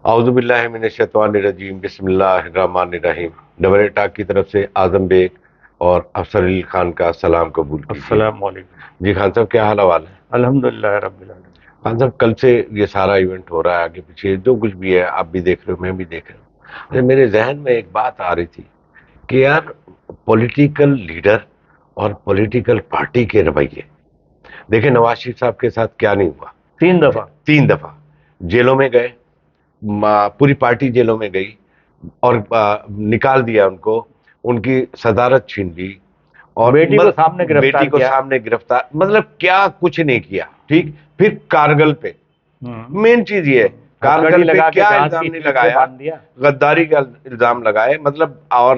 اعوذ باللہ من الشیطان الرجیم، بسم اللہ الرحمن الرحیم۔ ڈبل ٹاک کی طرف سے اعظم بیگ اور افسر علی خان کا سلام قبول کیجیے۔ السلام علیکم جی خان صاحب، کیا حال حوال ہے؟ الحمدللہ رب العالمین۔ خان صاحب، کل سے یہ سارا ایونٹ ہو رہا ہے، آگے پیچھے جو کچھ بھی ہے آپ بھی دیکھ رہے ہو، میں بھی دیکھ رہا ہوں۔ میرے ذہن میں ایک بات آ رہی تھی کہ یار پولیٹیکل لیڈر اور پولیٹیکل پارٹی کے رویے، دیکھیں نواز شریف صاحب کے ساتھ کیا نہیں ہوا۔ 3 دفعہ جیلوں میں گئے، پوری پارٹی جیلوں میں گئی اور نکال دیا ان کو، ان کی صدارت چھین لی اور بیٹی کو سامنے گرفتار، مطلب کیا کچھ نہیں کیا۔ ٹھیک، پھر کارگل پہ مین چیز یہ ہے، کارگل پہ کیا الزام نہیں لگایا، غداری کا الزام لگائے، مطلب اور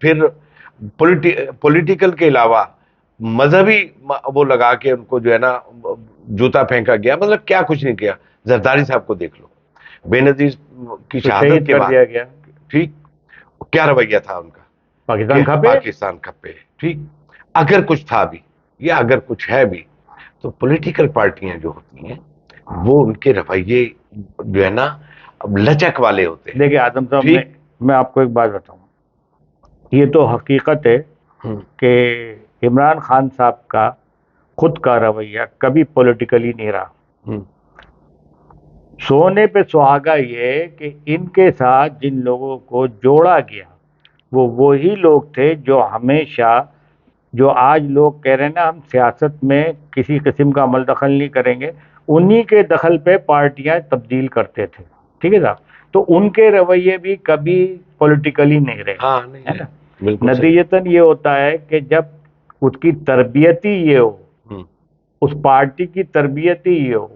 پھر پولیٹیکل کے علاوہ مذہبی وہ لگا کے ان کو جو ہے نا جوتا پھینکا گیا، مطلب کیا کچھ نہیں کیا۔ زرداری صاحب کو دیکھ لو، بے نظیر کی شہادت کے بعد ٹھیک کیا رویہ تھا ان کا، پاکستان کھپے۔ ٹھیک، اگر کچھ تھا بھی یا اگر کچھ ہے بھی تو پولیٹیکل پارٹیاں جو ہوتی ہیں وہ ان کے رویے جو ہے نا لچک والے ہوتے ہیں۔ دیکھیں اعظم صاحب، میں آپ کو ایک بات بتاؤں، یہ تو حقیقت ہے کہ عمران خان صاحب کا خود کا رویہ کبھی پولیٹیکلی نہیں رہا۔ سونے پہ سہاگا یہ کہ ان کے ساتھ جن لوگوں کو جوڑا گیا وہ وہی لوگ تھے جو ہمیشہ، جو آج لوگ کہہ رہے ہیں نا ہم سیاست میں کسی قسم کا عمل دخل نہیں کریں گے، انہی کے دخل پہ پارٹیاں تبدیل کرتے تھے۔ ٹھیک ہے صاحب، تو ان کے رویے بھی کبھی پولیٹیکلی نہیں رہے، ہے نا۔ نتیجتاً یہ ہوتا ہے کہ جب اس کی تربیت ہی یہ ہو، اس پارٹی کی تربیت ہی یہ ہو،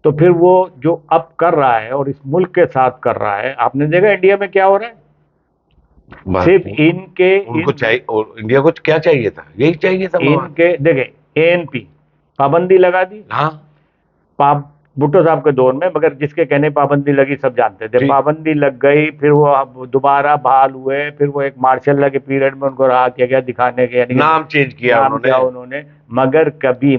تو پھر وہ جو اب کر رہا ہے اور اس ملک کے ساتھ کر رہا ہے، آپ نے دیکھا انڈیا میں کیا ہو رہا ہے۔ صرف ان کو چاہیے، انڈیا کو کیا چاہیے تھا، یہی چاہیے تھا ان کے، دیکھیں ANP پابندی لگا دی، بھٹو صاحب کے دور میں، مگر جس کے کہنے پابندی لگی سب جانتے تھے، پابندی لگ گئی، پھر وہ اب دوبارہ بحال ہوئے، پھر وہ ایک مارشل اللہ کے پیریڈ میں ان کو رہا کیا گیا، دکھانے کے نام چینج کیا انہوں نے، مگر کبھی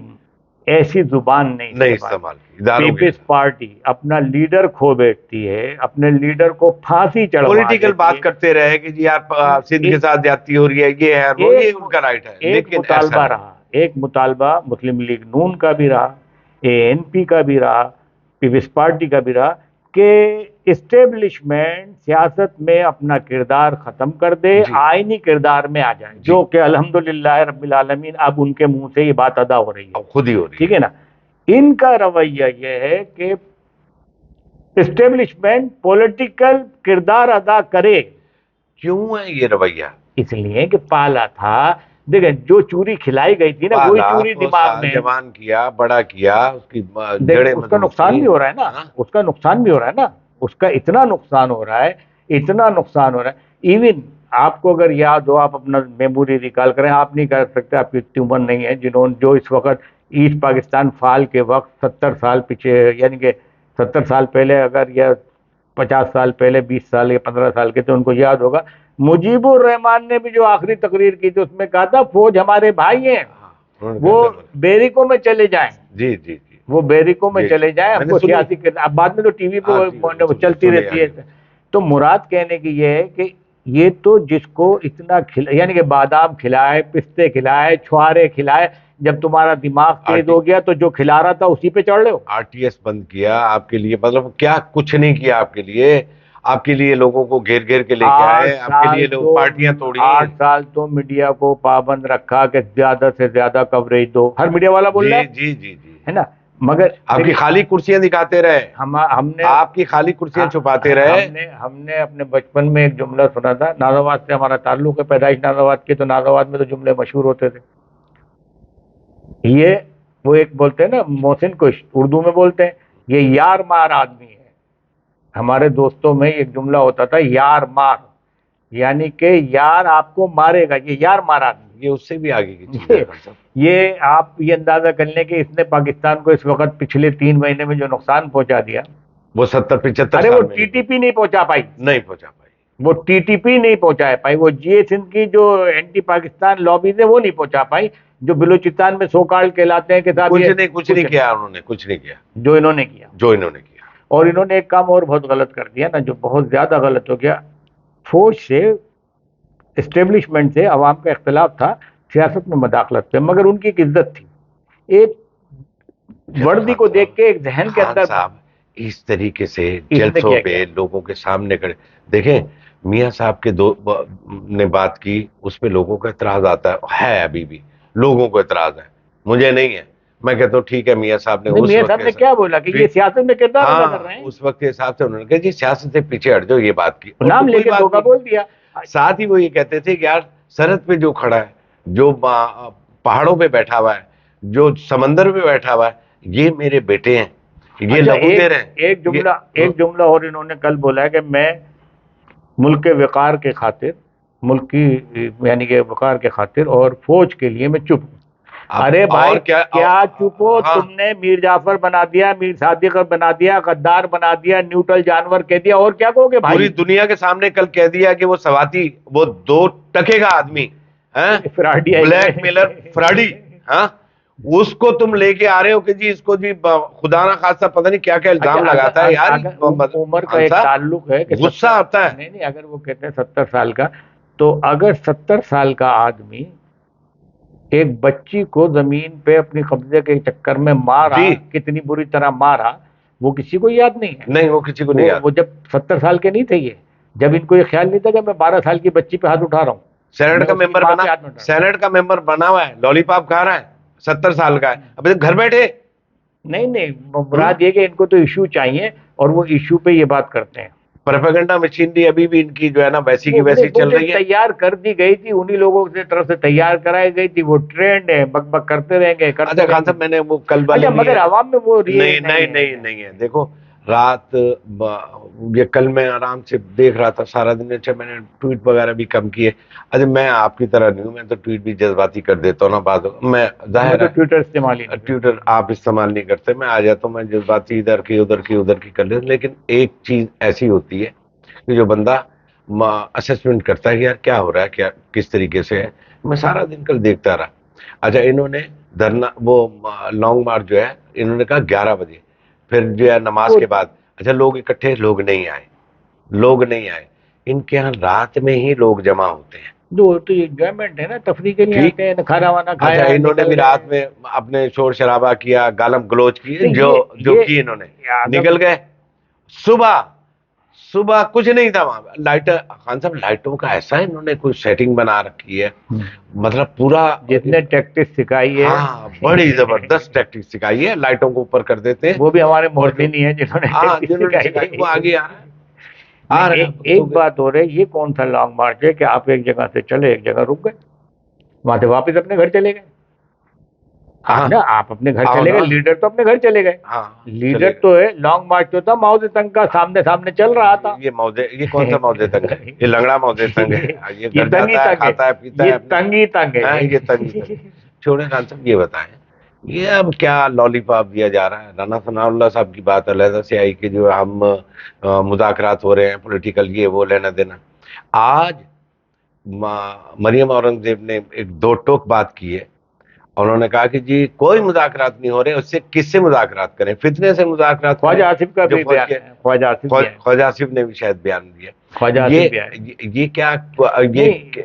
ایسی زبان نہیں استعمال کی۔ پیپلز پارٹی اپنا لیڈر کھو بیٹھتی ہے، اپنے لیڈر کو پھانسی چڑھوا دیتی ہے، پولیٹیکل بات کرتے رہے کہ جی آپ سندھ کے ساتھ جاتی ہو رہی ہے، یہ ہے وہ، یہ ان کا رائٹ ہے۔ ایک مطالبہ رہا، ایک مطالبہ مسلم لیگ نون کا بھی رہا، ANP کا بھی رہا، پیپلز پارٹی کا بھی رہا کہ اسٹیبلشمنٹ سیاست میں اپنا کردار ختم کر دے، آئینی کردار میں آ جائے، جو کہ الحمدللہ رب العالمین اب ان کے منہ سے یہ بات ادا ہو رہی ہے، خود ہی ہو رہی ہے۔ ٹھیک ہے نا۔ ان کا رویہ یہ ہے کہ اسٹیبلشمنٹ پولیٹیکل کردار ادا کرے۔ کیوں ہے یہ رویہ؟ اس لیے کہ پالا تھا، دیکھیں جو چوری کھلائی گئی تھی نا وہی چوری دماغ میں، جوان کیا، بڑا کیا، اس کی اس کا نقصان بھی ہو رہا ہے نا، اس کا نقصان بھی ہو رہا ہے نا، اس کا اتنا نقصان ہو رہا ہے، اتنا نقصان ہو رہا ہے۔ ایون آپ کو اگر یاد ہو، آپ اپنا میموری ریکال کریں، آپ نہیں کر سکتے، آپ کی اتنی عمر نہیں ہے، جو اس وقت ایسٹ پاکستان فال کے وقت 70 سال پیچھے، یعنی کہ 70 سال پہلے اگر یا 50 سال پہلے، 20 سال یا 15 سال کے تھے، ان کو یاد ہوگا مجیب الرحمان نے بھی جو آخری تقریر کی تھی اس میں کہا تھا فوج ہمارے بھائی ہیں، وہ بیریکوں میں چلے جائیں، جی جی جی، وہ بیریکوں میں چلے جائیں، ہم کو سیاسی، اب بعد میں تو ٹی وی پہ چلتی رہتی ہے۔ تو مراد کہنے کی یہ ہے کہ یہ تو جس کو اتنا یعنی کہ بادام کھلائے، پستے کھلائے، چھوارے کھلائے، جب تمہارا دماغ تیز ہو گیا تو جو کھلا رہا تھا اسی پہ چڑھ رہے ہو۔ RTS بند کیا آپ کے لیے، مطلب کیا کچھ نہیں کیا آپ کے لیے، آپ کے لیے لوگوں کو گھیر گھیر کے لے کے آئے، آپ کے لیے لوگ پارٹیاں توڑی۔ 8 سال تو میڈیا کو پابند رکھا کہ زیادہ سے زیادہ کوریج دو، ہر میڈیا والا بول رہا ہے، جی جی جی، ہے نا، مگر آپ کی خالی کرسیاں دکھاتے رہے، ہم نے آپ کی خالی کرسیاں چھپاتے رہے۔ ہم نے اپنے بچپن میں ایک جملہ سنا تھا، ناز آباد سے ہمارا تعلق ہے، پیدائش ناز آباد کی، تو ناز آباد میں تو جملے مشہور ہوتے تھے، یہ وہ ایک بولتے ہیں نا محسن کش، اردو میں بولتے ہیں یہ یار مار آدمی ہے۔ ہمارے دوستوں میں ایک جملہ ہوتا تھا یار مار، یعنی کہ یار آپ کو مارے گا، یہ یار مار آدمی۔ یہ اس سے بھی آگے کی چیز ہے۔ یہ آپ یہ اندازہ کر لیں کہ اس نے پاکستان کو اس وقت پچھلے 3 مہینے میں جو نقصان پہنچا دیا، وہ 70-75 ارے وہ TTP نہیں پہنچا پائی، نہیں پہنچا پائی، وہ TTP نہیں پہنچا پائی، وہ GA سندھ کی جو اینٹی پاکستان لابیز ہے وہ نہیں پہنچا پائی، جو بلوچستان میں سو کال کہلاتے ہیں کہ صاحب کچھ نہیں کیا انہوں نے، کچھ نہیں کیا جو انہوں نے کیا۔ اور انہوں نے ایک کام اور بہت غلط کر دیا نا، جو بہت زیادہ غلط ہو گیا، فوج سے، اسٹیبلشمنٹ سے عوام کا اختلاف تھا سیاست میں مداخلت پہ، مگر ان کی ایک عزت تھی، ایک وردی کو دیکھ کے ایک ذہن کے خان اندر صاحب اس طریقے سے اس نے جلسوں کیا پہ کیا؟ لوگوں کے سامنے کھڑے دیکھیں، میاں صاحب کے نے بات کی، اس پہ لوگوں کا اعتراض آتا ہے، ابھی بھی لوگوں کو اعتراض ہے، مجھے نہیں ہے، میں کہتا ہوں ٹھیک ہے، میاں صاحب نے اس میاں وقت صاحب نے کیا بولا کہ یہ سیاست میں کردار ادا کر رہے ہاں ہیں، اس وقت کے حساب سے انہوں نے کہا جی سیاست سے پیچھے ہٹ جاؤ، یہ بات کی، اور نام تو لے کوئی کے بات دھوکہ نہیں بول دیا۔ ساتھ ہی وہ یہ کہتے تھے کہ یار سرحد پہ جو کھڑا ہے، جو پہاڑوں پہ بیٹھا ہوا ہے، جو سمندر پہ بیٹھا ہوا ہے، یہ میرے بیٹے ہیں، یہ اچھا لہو دے رہے ہیں، ایک جملہ اور انہوں نے کل بولا ہے کہ میں ملک کے وقار کے خاطر، ملک کی یعنی کہ وقار کے خاطر اور فوج کے لیے میں چپ ہوں۔ ارے بھائی کیا چپ ہو؟ تم نے میر جعفر بنا دیا، میر صادق بنا دیا، غدار بنا دیا، نیوٹرل جانور کہہ دیا، اور کیا کہو گے بھائی؟ پوری دنیا کے سامنے کل کہہ دیا کہ وہ سواتی، وہ 2 ٹکے کا آدمی، فراڈی ہے، بلیک میلر فراڈی، ہاں اس کو تم لے کے آ رہے ہو کہ جی اس کو جی خدا نہ خاصہ پتہ نہیں کیا کیا الزام لگاتا ہے یار، عمر کا ایک تعلق ہے کہ غصہ آتا ہے۔ نہیں اگر وہ کہتے ہیں 70 سال کا، تو اگر 70 سال کا آدمی ایک بچی کو زمین پہ اپنی قبضے کے چکر میں مارا، کتنی بری طرح مارا، وہ کسی کو یاد نہیں ہے؟ نہیں وہ کسی کو نہیں یاد۔ وہ جب 70 سال کے نہیں تھے، یہ جب ان کو یہ خیال نہیں تھا کہ میں 12 سال کی بچی پہ ہاتھ اٹھا رہا ہوں، سینٹ کا ممبر بنا، سینٹ کا ممبر بنا ہوا ہے، لالی پاپ کھا رہا ہے، 70 سال کا ہے، اب گھر بیٹھے۔ نہیں مراد یہ کہ ان کو تو ایشو چاہیے، اور وہ ایشو پہ یہ بات کرتے ہیں۔ پروپیگنڈا مشینری ابھی بھی ان کی جو ہے نا ویسی کی ویسی چل رہی ہے، تیار کر دی گئی تھی، انہی لوگوں سے طرف سے تیار کرائی گئی تھی، وہ ٹرینڈ ہے، بک بک کرتے رہیں گے۔ اچھا خان صاحب میں نے وہ کل والے مگر عوام میں وہ نہیں ہے، دیکھو رات یہ کل میں آرام سے دیکھ رہا تھا سارا دن، اچھا میں نے ٹویٹ وغیرہ بھی کم کیے، اچھا میں آپ کی طرح نہیں ہوں، میں تو ٹویٹ بھی جذباتی کر دیتا ہوں نا بعض، میں ظاہر ہے ٹویٹر استعمال ہی نہیں، ٹویٹر آپ استعمال نہیں کرتے، میں آ جاتا ہوں، میں جذباتی ادھر کی کر لیتا، لیکن ایک چیز ایسی ہوتی ہے کہ جو بندہ اسسمنٹ کرتا ہے کہ یار کیا ہو رہا ہے، کیا کس طریقے سے ہے، میں سارا دن کل دیکھتا رہا۔ اچھا انہوں نے دھرنا، وہ لانگ مارچ جو ہے انہوں نے کہا 11 بجے، پھر جو ہے نماز کے بعد، اچھا لوگ اکٹھے، لوگ نہیں آئے، ان کے ہاں رات میں ہی لوگ جمع ہوتے ہیں، تو انجوائمنٹ ہے نا، تفریح کے لیے آتے ہیں، کھانا وانا کھایا۔ اچھا انہوں نے بھی رات میں اپنے شور شرابہ کیا، گالم گلوچ کی، جو کی انہوں نے، نکل گئے۔ صبح کچھ نہیں تھا وہاں، لائٹ، خان صاحب لائٹوں کا ایسا ہے انہوں نے کوئی سیٹنگ بنا رکھی ہے، مطلب پورا جتنے ٹیکٹکس سکھائی ہے، ہاں بڑی زبردست ٹیکٹک سکھائی ہے، لائٹوں کو اوپر کر دیتے ہیں، وہ بھی ہمارے محسن ہی ہیں جنہوں نے سکھائی، وہ آگے آ رہا ہے۔ ایک بات ہو رہی، یہ کون سا لانگ مارچ ہے کہ آپ ایک جگہ سے چلے، ایک جگہ رک گئے، وہاں سے واپس اپنے گھر چلے گئے؟ آپ اپنے گھر چلے گئے، لیڈر تو اپنے گھر چلے گئے، لیڈر تو ہے، لانگ مارچ تو تھا ماؤ زے تنگ کا، سامنے چل رہا تھا۔ یہ کون سا ماؤ زے تنگ ہے؟ یہ لنگڑا ماؤ زے تنگ ہے، یہ گھر جاتا ہے، کھاتا ہے، پیتا ہے، تنگ ہے، یہ تنگ۔ چھوڑیں خان صاحب یہ بتائیں، یہ اب کیا لالی پاپ دیا جا رہا ہے؟ رانا ثناء اللہ صاحب کی بات علیحدہ سے آئی کہ جو ہم مذاکرات ہو رہے ہیں پولیٹیکل، یہ وہ لینا دینا۔ آج مریم اورنگزیب نے ایک 2 ٹوک بات کی ہے، انہوں نے کہا کہ جی کوئی مذاکرات نہیں ہو رہے، اس سے کس سے مذاکرات کریں؟ فتنے سے مذاکرات کریں۔ خواجہ آصف کا بھی بیان ہے، خواجہ آصف نے بھی شاید بیان دیا۔ یہ کیا،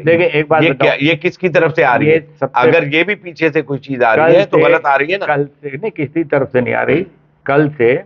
دیکھیں ایک بات بتاؤں، یہ کس کی طرف سے آ رہی ہے؟ اگر یہ بھی پیچھے سے کوئی چیز آ رہی ہے تو غلط آ رہی ہے نا۔ کل سے نہیں، کسی طرف سے نہیں آ رہی، کل سے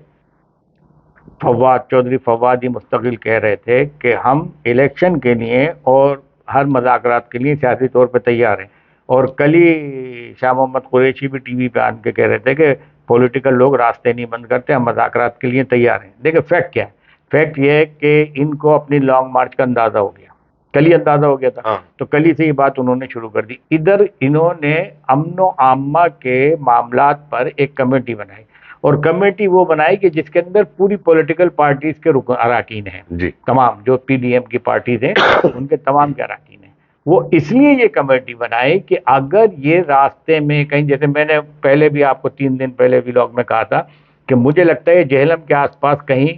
چودھری فواد ہی مستقل کہہ رہے تھے کہ ہم الیکشن کے لیے اور ہر مذاکرات کے لیے سیاسی طور پہ تیار ہیں، اور کل ہی شاہ محمد قریشی بھی ٹی وی پہ آن کے کہہ رہے تھے کہ پولیٹیکل لوگ راستے نہیں بند کرتے، ہم مذاکرات کے لیے تیار ہیں۔ دیکھیں فیکٹ کیا ہے، فیکٹ یہ ہے کہ ان کو اپنی لانگ مارچ کا اندازہ ہو گیا، کل ہی اندازہ ہو گیا تھا، تو کل ہی سے یہ بات انہوں نے شروع کر دی۔ ادھر انہوں نے امن و عامہ کے معاملات پر ایک کمیٹی بنائی، اور کمیٹی وہ بنائی کہ جس کے اندر پوری پولیٹیکل پارٹیز کے اراکین ہیں، تمام جو پی ڈی ایم کی پارٹیز ہیں ان کے تمام کے اراکین ہیں۔ وہ اس لیے یہ کمیٹی بنائی کہ اگر یہ راستے میں کہیں، جیسے میں نے پہلے بھی آپ کو 3 دن پہلے ولاگ میں کہا تھا کہ مجھے لگتا ہے جہلم کے آس پاس کہیں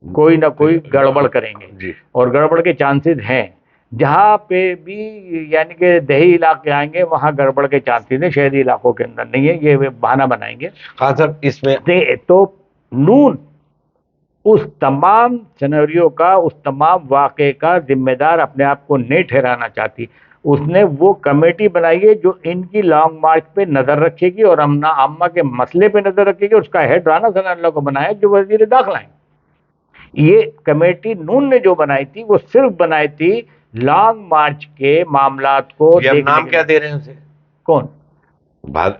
کوئی نہ کوئی گڑبڑ کریں گے، اور گڑبڑ کے چانسز ہیں، جہاں پہ بھی یعنی کہ دیہی علاقے آئیں گے وہاں گڑبڑ کے چانسز ہیں، شہری علاقوں کے اندر نہیں ہے، یہ بہانہ بنائیں گے۔ خان صاحب اس میں تو نون اس تمام سینریو کا، اس تمام واقعے کا ذمہ دار اپنے آپ کو نہیں ٹھہرانا چاہتی. اس نے وہ کمیٹی بنائی ہے جو ان کی لانگ مارچ پہ نظر رکھے گی اور امن عامہ کے مسئلے پہ نظر رکھے گی. اور اس کا ہیڈ رانا ثناء اللہ کو بنایا جو وزیر داخلہ ہیں. یہ کمیٹی نون نے جو بنائی تھی وہ صرف بنائی تھی لانگ مارچ کے معاملات کو یہ نام کیا دے رہے ہیں اسے؟ کون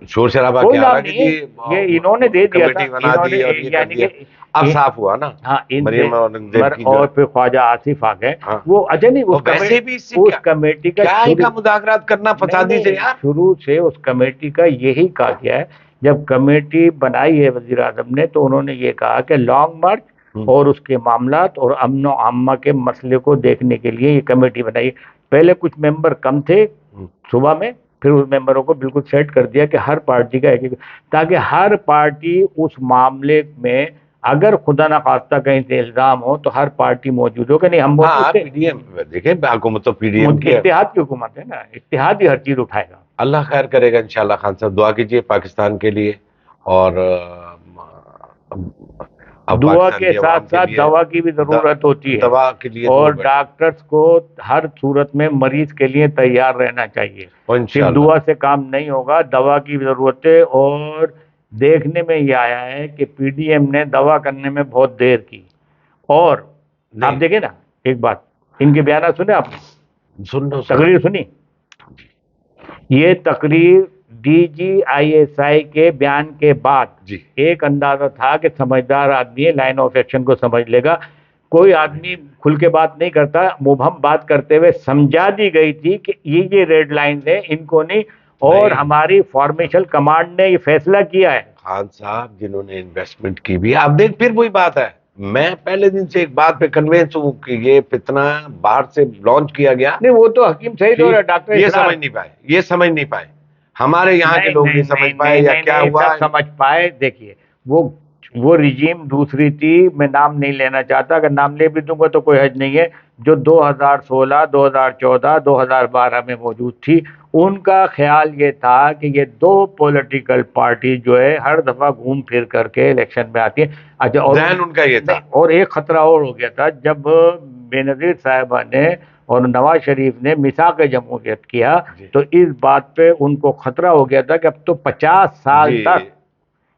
شور شرابہ کوئی کیا نام نہیں ہے، یہ انہوں نے دے دیا تھا. کمیٹی بنا دی اور یہ کر یعنی دیا. کہ اب صاف ہوا نا. ہاں مریم اورنگزیب کی اور پھر خواجہ آصف آ گئے. ہاں. وہ اچھا نہیں ویسے بھی اس کمیٹی کا کیا کا مذاکرات کرنا فسادی سے یار. شروع سے اس کمیٹی کا یہی کہا گیا ہے. جب کمیٹی بنائی ہے وزیر اعظم نے تو انہوں نے یہ کہا کہ لانگ مارچ اور اس کے معاملات اور امن و عامہ کے مسئلے کو دیکھنے کے لیے یہ کمیٹی بنائی. پہلے کچھ ممبر کم تھے صبح میں، پھر اس ممبروں کو بالکل سیٹ کر دیا کہ ہر پارٹی کا ایک، تاکہ ہر پارٹی اس معاملے میں اگر خدا نخواستہ کہیں سے الزام ہو تو ہر پارٹی موجود ہو کہ نہیں ہم موجود تھے. پی ڈی ایم دیکھیں حکومت تو پی ڈی ایم کی اتحاد کی حکومت ہے نا، اتحاد ہی ہر چیز اٹھائے گا. اللہ خیر کرے گا انشاءاللہ. خان صاحب دعا کیجئے پاکستان کے لیے، اور دعا کے ساتھ ساتھ دوا کی بھی ضرورت ہوتی ہے، دوا کے لیے اور ڈاکٹرز کو ہر صورت میں مریض کے لیے تیار رہنا چاہیے. صرف دعا سے کام نہیں ہوگا، دوا کی بھی ضرورت ہے. اور دیکھنے میں یہ آیا ہے کہ پی ڈی ایم نے دوا کرنے میں بہت دیر کی. اور آپ دیکھیں نا ایک بات، ان کے بیانات سنے آپ نے؟ تقریر سنی؟ یہ تقریر D G I S I کے بیان کے بعد ایک اندازہ تھا کہ سمجھدار آدمی لائن آف ایکشن کو سمجھ لے گا. کوئی آدمی کھل کے بات نہیں کرتا، مبہم بات کرتے ہوئے سمجھا دی گئی تھی کہ یہ ریڈ لائنز ہیں، ان کو نہیں. اور ہماری فارمیشن کمانڈ نے یہ فیصلہ کیا ہے. خان صاحب جنہوں نے انویسٹمنٹ کی بھی، آپ دیکھ پھر وہی بات ہے. میں پہلے دن سے ایک بات پہ کنوینس ہوں کہ یہ فتنہ باہر سے لانچ کیا گیا. نہیں وہ تو حکیم سعید اور ڈاکٹر یہ سمجھ نہیں پائے ہمارے یہاں کے لوگ نہیں سمجھ پائے یا کیا ہوا. سمجھ پائے. دیکھیے وہ رجیم دوسری تھی، میں نام نہیں لینا چاہتا، اگر نام لے بھی دوں گا تو کوئی حرج نہیں ہے، جو 2016 2014 2012 میں موجود تھی. ان کا خیال یہ تھا کہ یہ دو پولیٹیکل پارٹی جو ہے ہر دفعہ گھوم پھر کر کے الیکشن میں آتی ہے. اچھا، اور ذہن ان کا یہ تھا. اور ایک خطرہ اور ہو گیا تھا جب بینظیر صاحبہ نے اور نواز شریف نے میثاق جمہوریت کیا تو اس بات پہ ان کو خطرہ ہو گیا تھا کہ اب تو 50 سال تک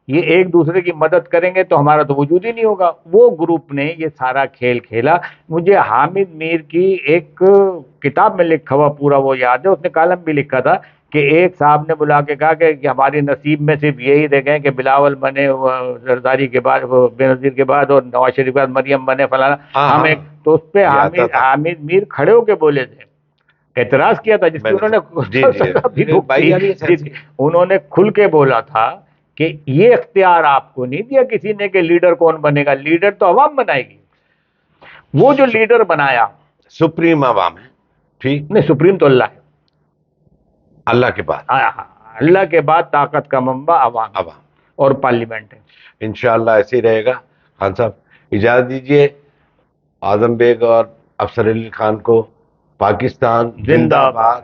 یہ ایک دوسرے کی مدد کریں گے تو ہمارا تو وجود ہی نہیں ہوگا. وہ گروپ نے یہ سارا کھیل کھیلا. مجھے حامد میر کی ایک کتاب میں لکھا ہوا پورا وہ یاد ہے، اس نے کالم بھی لکھا تھا کہ ایک صاحب نے بلا کے کہا کہ ہماری نصیب میں صرف یہی رہ گئے کہ بلاول بنے زرداری کے بعد، بینظیر کے بعد، اور نواز شریف کے بعد مریم بنے فلانا. ہم ایک تو اس پہ حامد میر کھڑے ہو کے بولے تھے، اعتراض کیا تھا، جس کی انہوں نے کھل کے بولا تھا کہ یہ اختیار آپ کو نہیں دیا کسی نے کہ لیڈر کون بنے گا، لیڈر تو عوام بنائے گی. وہ جو لیڈر بنایا سپریم عوام ہے. ٹھیک نہیں، سپریم تو اللہ ہے، اللہ کے بعد، اللہ کے بعد طاقت کا منبع عوام اور پارلیمنٹ ہے. انشاءاللہ ایسے ہی رہے گا. خان صاحب اجازت دیجئے. اعظم بیگ اور افسر علی خان کو پاکستان زندہ باد.